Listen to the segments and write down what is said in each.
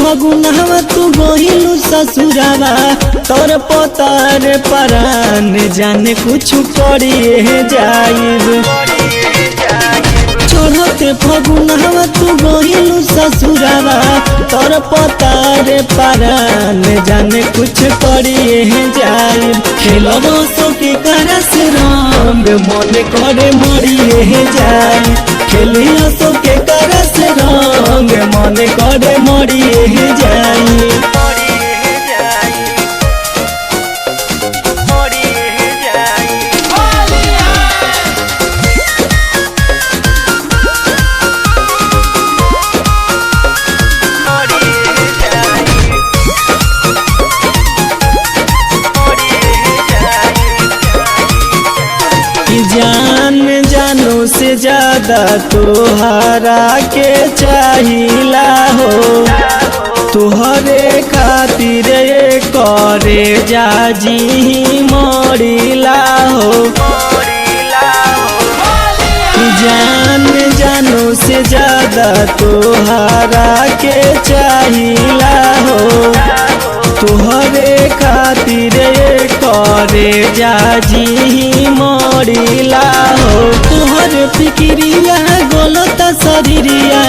फगुनवा तू गहिलू ससुरावा तोर पतार परान जाने कुछ करिए जाइब। चढ़ते फगुनवा तू गहिलू ससुरावा तोर पतार परान जाने कुछ करिए जाइब। खेलब सो के करस रंग मन करे मरिए जाए। खेलिया सो के करस रंग मन करे मरिए जाए। जान जानो से ज्यादा तोहरा के चाहिला हो। तुहरे खातिर करे जाजी मरिला हो। जान जानो से ज्यादा तोहरा के चाहिला हो। तुहरे खातिर करे जाजी मरिला हो। तुहर फिक्रिया गलत शरीरिया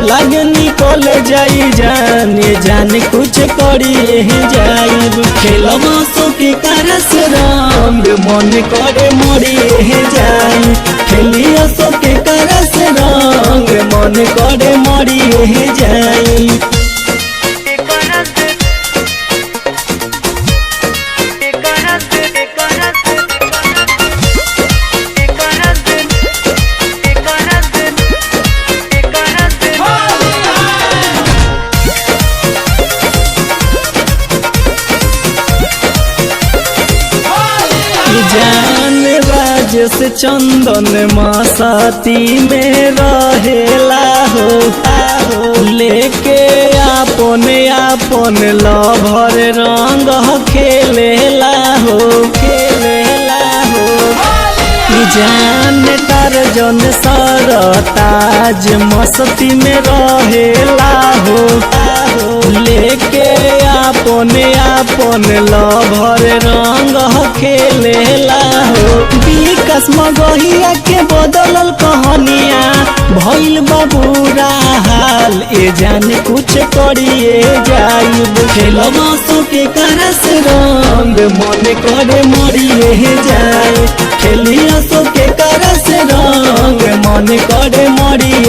लाग निकल जाई जाने जाने कुछ करिए जाइब। खेलब सो के करस रंग मन करे मरिए जाए। खेलिया सो के करस रंग मन करे मरिए जाए। जान राज से चंदन मसाती में रहेला हो। लेके आपन आपन लभर रंग खेलेला हो। जान टारजन सरताज मस्ती में रहेला हो। लेके आपन आपन लभर रंग खेलेला हो। विकास मगहिया के बदलल कहानिया भइल बाबूरा हाल ए जाने कुछ करिए जाइब। खेलब सो के करस रंग मन करे मरिए जाए। खेलिया सो के करस रंग मन करे मरिए